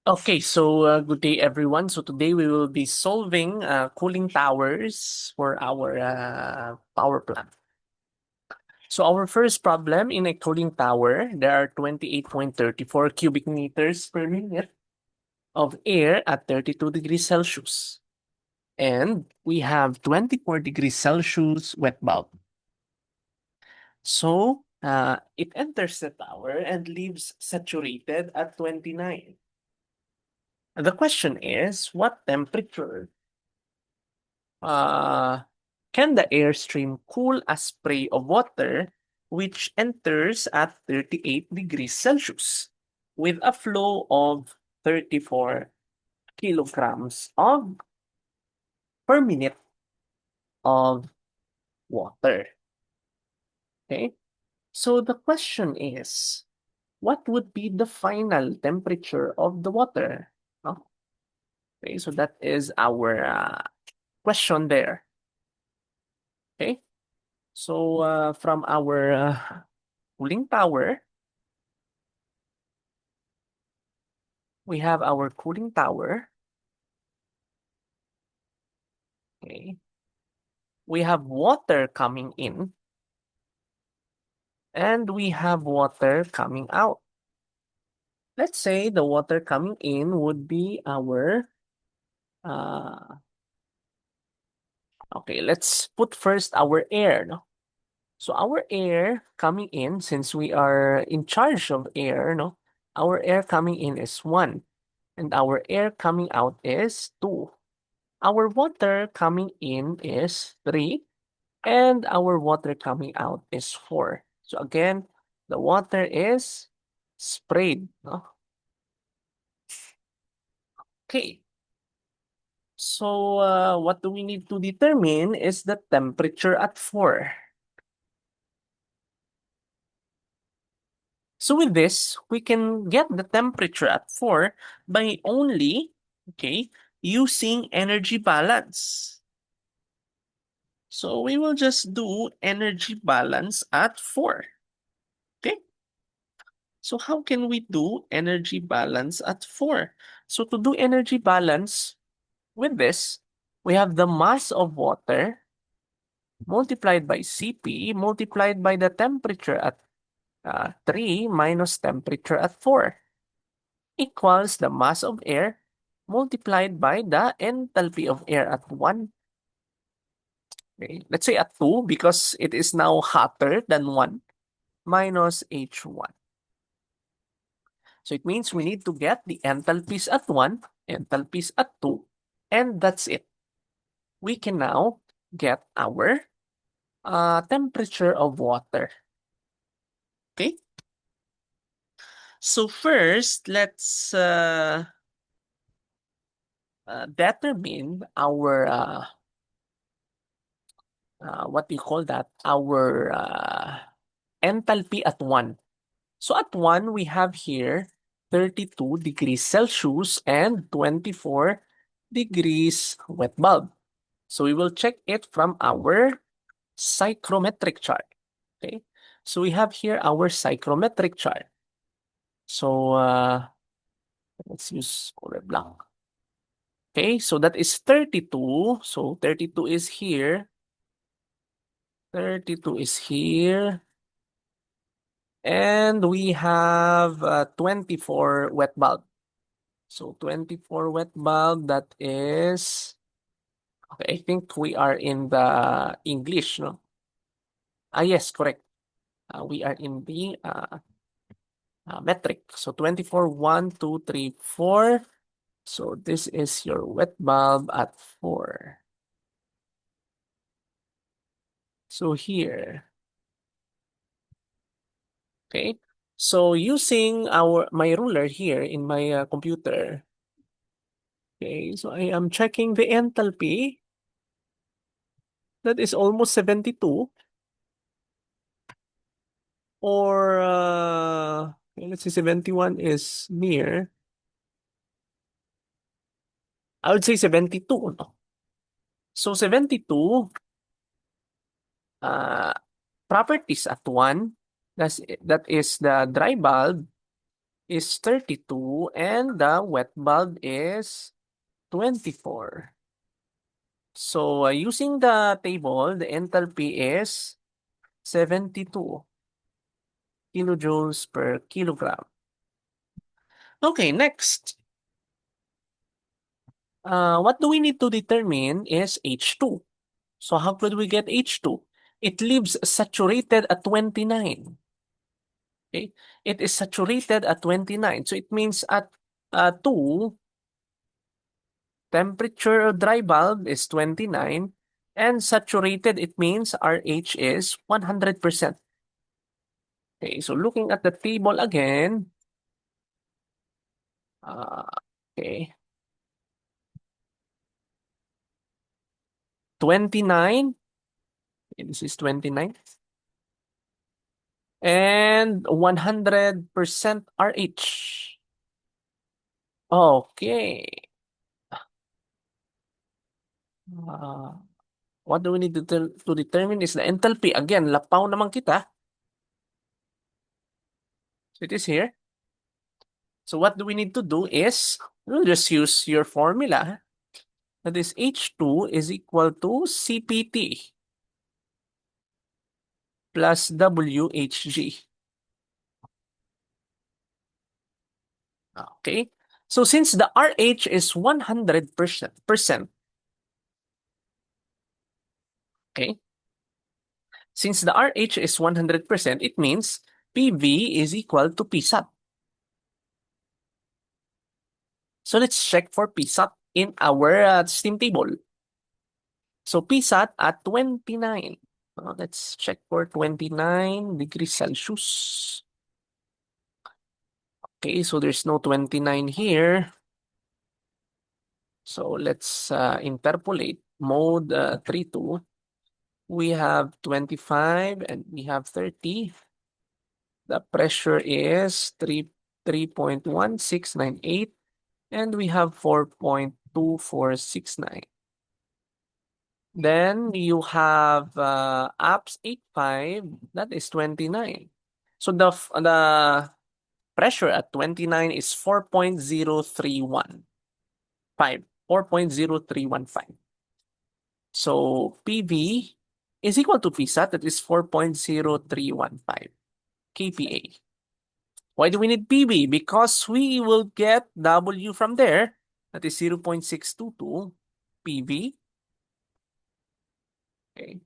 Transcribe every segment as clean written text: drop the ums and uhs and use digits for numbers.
Okay, so good day everyone. So today we will be solving cooling towers for our power plant. So our first problem in a cooling tower, there are 28.34 cubic meters per minute of air at 32 degrees Celsius. And we have 24 degrees Celsius wet bulb. So it enters the tower and leaves saturated at 29. The question is, what temperature uh, can the airstream cool a spray of water which enters at 38 degrees Celsius with a flow of 34 kilograms of per minute of water? Okay, so the question is, what would be the final temperature of the water? Oh, okay, so that is our question there. Okay, so from our cooling tower, we have our cooling tower. Okay. We have water coming in and we have water coming out. Let's say the water coming in would be our, uh, okay, let's put first our air. No? So our air coming in, since we are in charge of air, no? Our air coming in is 1 and our air coming out is 2. Our water coming in is 3 and our water coming out is 4. So again, the water is sprayed. No? Okay. So what do we need to determine is the temperature at 4. So with this, we can get the temperature at 4 by only, okay, using energy balance. So we will just do energy balance at 4. Okay. So how can we do energy balance at 4? So to do energy balance with this, we have the mass of water multiplied by Cp multiplied by the temperature at 3 minus temperature at 4 equals the mass of air multiplied by the enthalpy of air at 1. Okay. Let's say at 2 because it is now hotter than 1 minus H1. So it means we need to get the enthalpies at 1, enthalpies at 2, and that's it. We can now get our temperature of water. Okay? So first, let's determine our, what do you call that? Our enthalpy at 1. So at 1, we have here 32 degrees Celsius and 24 degrees wet bulb. So we will check it from our psychrometric chart. Okay, so we have here our psychrometric chart. So let's use color blank. Okay, so that is 32. So 32 is here. 32 is here. And we have 24 wet bulb. So 24 wet bulb, that is, okay, I think we are in the English, no? Ah, yes, correct. We are in the metric. So 24, 1, 2, 3, 4. So this is your wet bulb at 4. So here, okay. So using my ruler here in my computer, okay, so I am checking the enthalpy. That is almost 72. Or, okay, let's say 71 is near. I would say 72. No? So 72, uh, properties at 1, that is the dry bulb. is 32 and the wet bulb is 24. So using the table, the enthalpy is 72 kilojoules per kilogram. Okay, next. What do we need to determine is H2. So how could we get H2? It leaves saturated at 29. Okay, it is saturated at 29. So it means at 2, temperature of dry bulb is 29 and saturated, it means RH is 100%. Okay, so looking at the table again, uh, okay, 29, okay, this is 29, and 100% RH. Okay. Uh, what do we need to determine is the enthalpy. Again, lapaw naman kita. So it is here. So what do we need to do is, we'll just use your formula. That is H2 is equal to CPT plus WHG. Okay. So since the RH is 100%, okay, since the RH is 100%, it means PV is equal to PSAT. So let's check for PSAT in our steam table. So PSAT at 29. Let's check for 29 degrees Celsius. Okay, so there's no 29 here. So let's interpolate mode 3-2. We have 25 and we have 30. The pressure is 3.1698 and we have 4.2469. Then you have apps 85, that is 29. So the pressure at 29 is 4.0315. 4.0315. So PV is equal to PSAT, that is 4.0315 kPa. Why do we need PV? Because we will get W from there, that is 0.622 PV. Okay.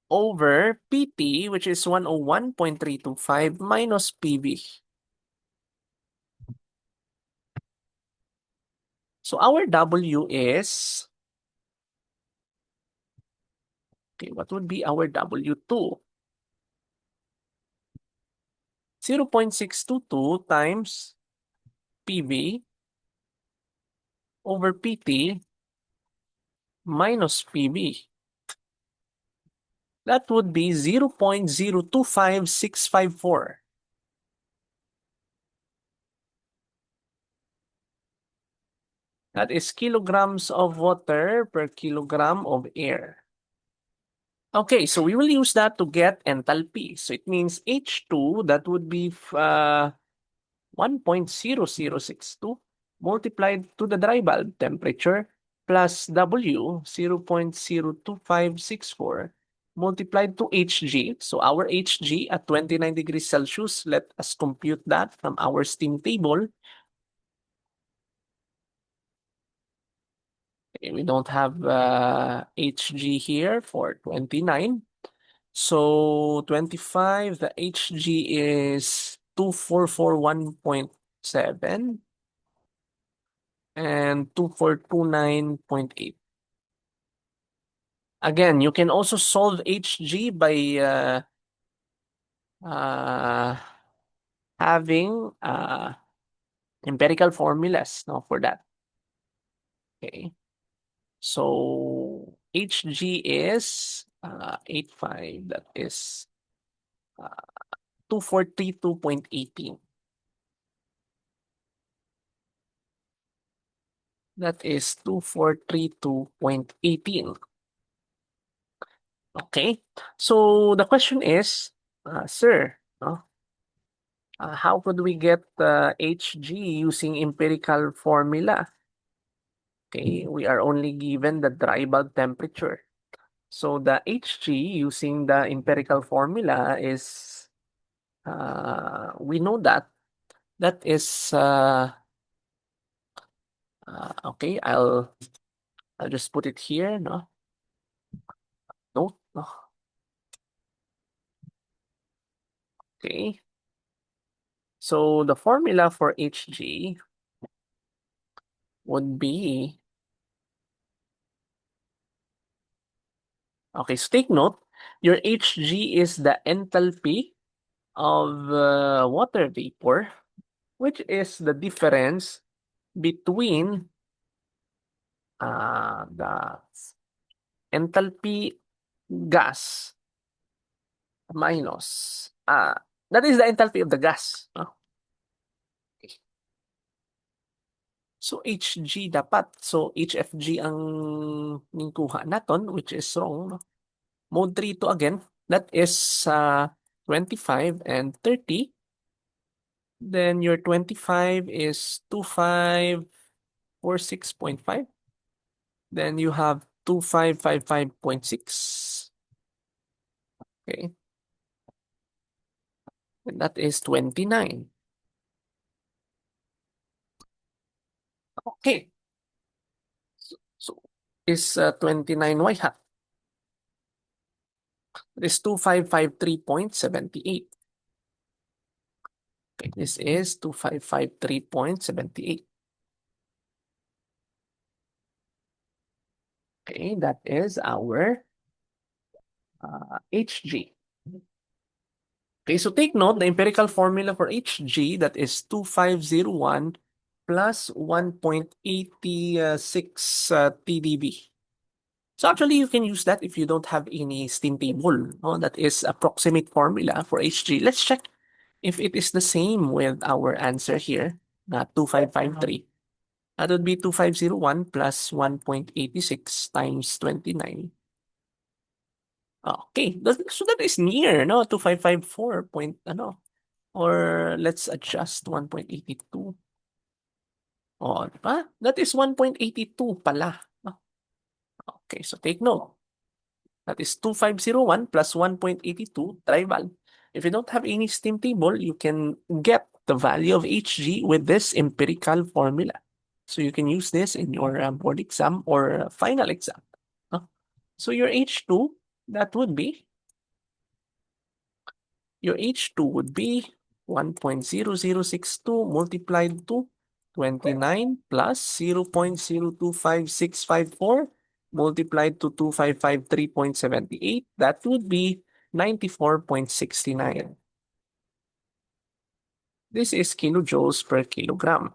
Over PT, which is 101.325 minus PV. So our W is, okay, what would be our W2? 0.622 times PV over PT minus PV. That would be 0.025654. That is kilograms of water per kilogram of air. Okay, so we will use that to get enthalpy. So it means H2, that would be 1.0062 multiplied to the dry bulb temperature plus W 0.02564 multiplied to Hg. So our Hg at 29 degrees Celsius, let us compute that from our steam table. Okay, we don't have Hg here for 29. So 25, the Hg is 2441.7 and 2429.8. Again, you can also solve Hg by uh, having empirical formulas, no, for that. Okay. So Hg is 85, that is 2432.18. That is 2432.18. Okay. So the question is, sir, no? How could we get Hg using empirical formula? Okay, we are only given the dry bulb temperature. So the Hg using the empirical formula is, we know that that is, okay, I'll just put it here, no? No, no. Okay. So the formula for Hg would be, okay, so take note, your Hg is the enthalpy of water vapor, which is the difference between the enthalpy gas minus, that is the enthalpy of the gas. No? So Hg dapat. So HFG ang ningkuha naton, which is wrong. No? Mode 3 to again. That is 25 and 30. Then your 25 is 2546.5. Then you have 2555.6. Okay. And that is 29. Okay. So is 29 y hat. It is 2553.78. Okay, this is 2553.78. Okay, that is our Hg. Okay, so take note, the empirical formula for Hg, that is 2501 plus 1.86 TdB. So actually, you can use that if you don't have any steam table. No? That is approximate formula for Hg. Let's check if it is the same with our answer here, na 2553. That would be 2501 plus 1.86 times 29. Okay, so that is near, no? 2554 point, ano? Or let's adjust 1.82. Oh, diba? That is 1.82 pala. Oh, okay, so take note. That is 2501 plus 1.82 trival. If you don't have any steam table, you can get the value of Hg with this empirical formula. So you can use this in your board exam or final exam. Huh? So your H2, that would be, your H2 would be 1.0062 multiplied to 29 plus 0.025654 multiplied to 2553.78. That would be 94.69. This is kilojoules per kilogram.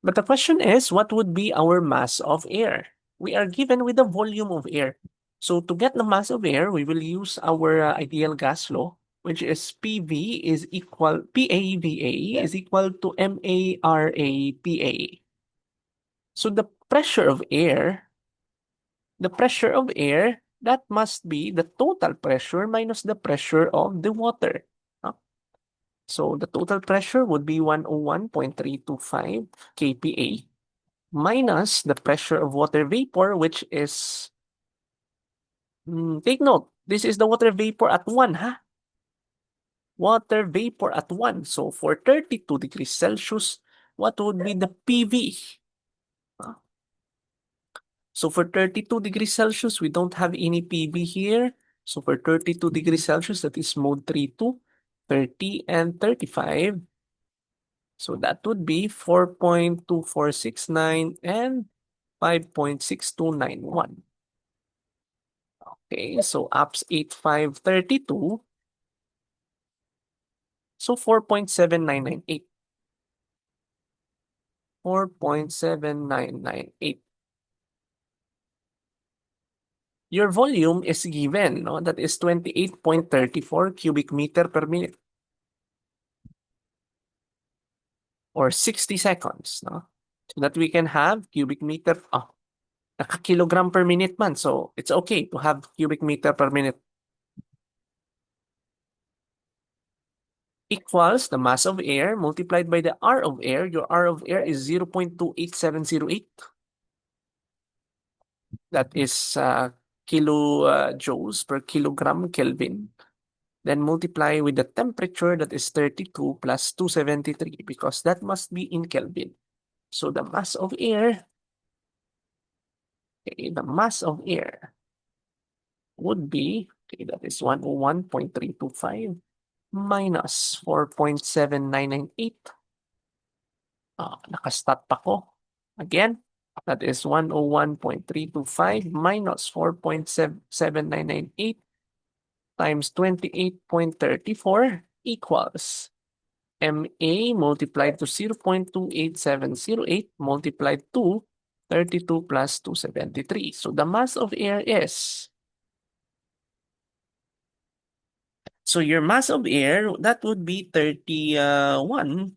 But the question is, what would be our mass of air? We are given with the volume of air. So to get the mass of air, we will use our ideal gas law, which is PV is equal, PAVA is equal to MARAPA. So the pressure of air, that must be the total pressure minus the pressure of the water. Huh? So the total pressure would be 101.325 kPa minus the pressure of water vapor, which is, take note, this is the water vapor at 1, ha? Water vapor at 1. So for 32 degrees Celsius, what would be the PV? So for 32 degrees Celsius, we don't have any PV here. So for 32 degrees Celsius, that is mode 3 to 30 and 35. So that would be 4.2469 and 5.6291. Okay, so apps 8532. So 4.7998. 4.7998. Your volume is given, no? That is 28.34 cubic meter per minute. Or 60 seconds, no? So that we can have cubic meter, naka-kilogram per minute man. So it's okay to have cubic meter per minute. equals the mass of air multiplied by the R of air. Your R of air is 0.28708. That is kilojoules per kilogram Kelvin. Then multiply with the temperature, that is 32 plus 273, because that must be in Kelvin. So the mass of air, okay, the mass of air would be, okay, that is 101.325 minus 4.7998. Nakastat pa ko. Again, that is 101.325 minus 4.7998 times 28.34 equals MA multiplied to 0.28708 multiplied to 32 plus 273. So the mass of air is, so your mass of air, that would be 31,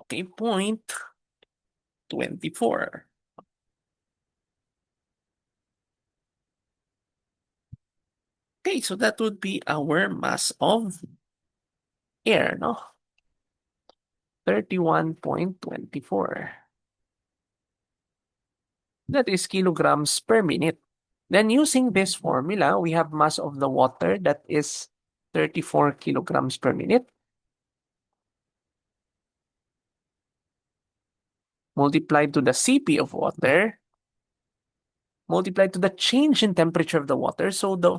okay, 0.24. Okay, so that would be our mass of air, no? 31.24. That is kilograms per minute. Then using this formula, we have mass of the water, that is 34 kilograms per minute. Multiplied to the Cp of water, multiplied to the change in temperature of the water. So the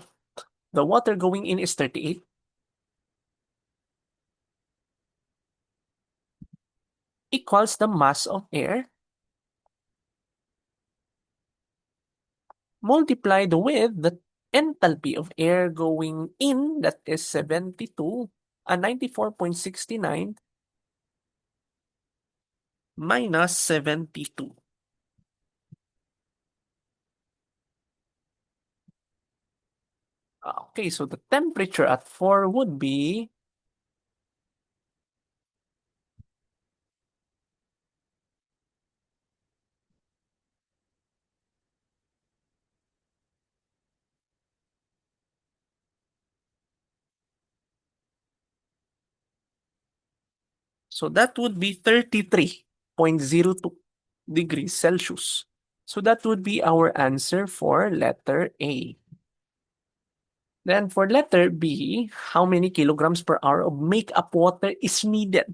water going in is 38. Equals the mass of air multiplied with the enthalpy of air going in, that is 94.69 minus 72. Okay, so the temperature at 4 would be, so that would be 33.02 degrees Celsius. So that would be our answer for letter A. Then for letter B, how many kilograms per hour of make-up water is needed?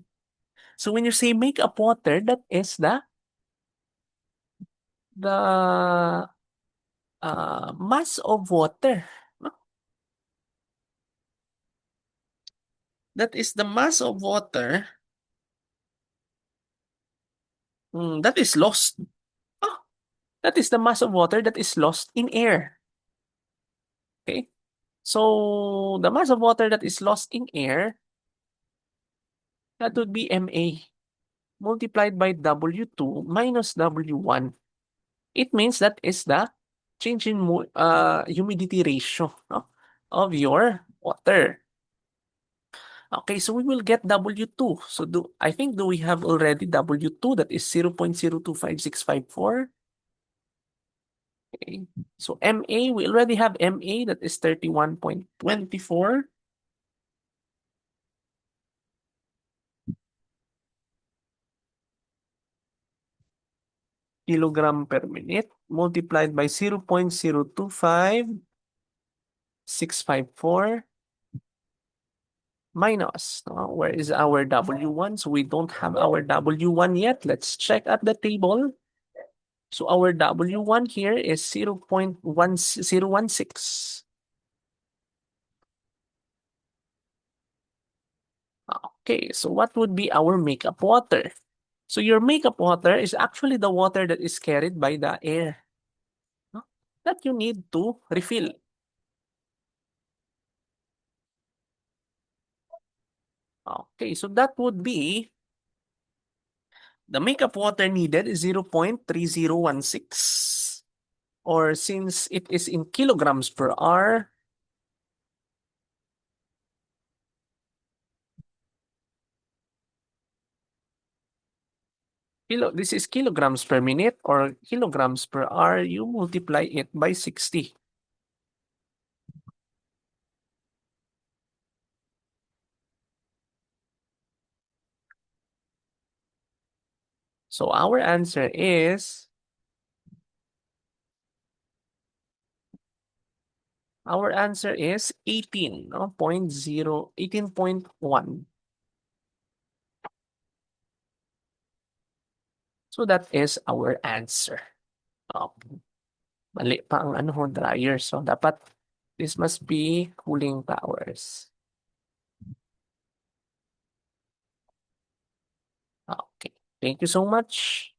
So when you say make-up water, that is the mass of water. No? That is the mass of water that is lost. Oh, that is the mass of water that is lost in air. Okay? So the mass of water that is lost in air, that would be MA multiplied by W2 minus W1. It means that is the change in humidity ratio, no, of your water. Okay, so we will get W2. So I think do we have already W2, that is 0.025654? Okay. So MA, we already have MA, that is 31.24. Kilogram per minute multiplied by 0.025654 minus, where is our W1? So we don't have our W1 yet. Let's check at the table. So our W1 here is 0.1016. Okay, so what would be our makeup water? So your makeup water is actually the water that is carried by the air, no? That you need to refill. Okay, so that would be, the makeup water needed is 0.3016. Or since it is in kilograms per hour, this is kilograms per minute or kilograms per hour, you multiply it by 60. So our answer is 18, no? 18.1. So that is our answer. Oh, mali pa ang ano ho, dryer. So dapat this must be cooling towers. Okay. Thank you so much.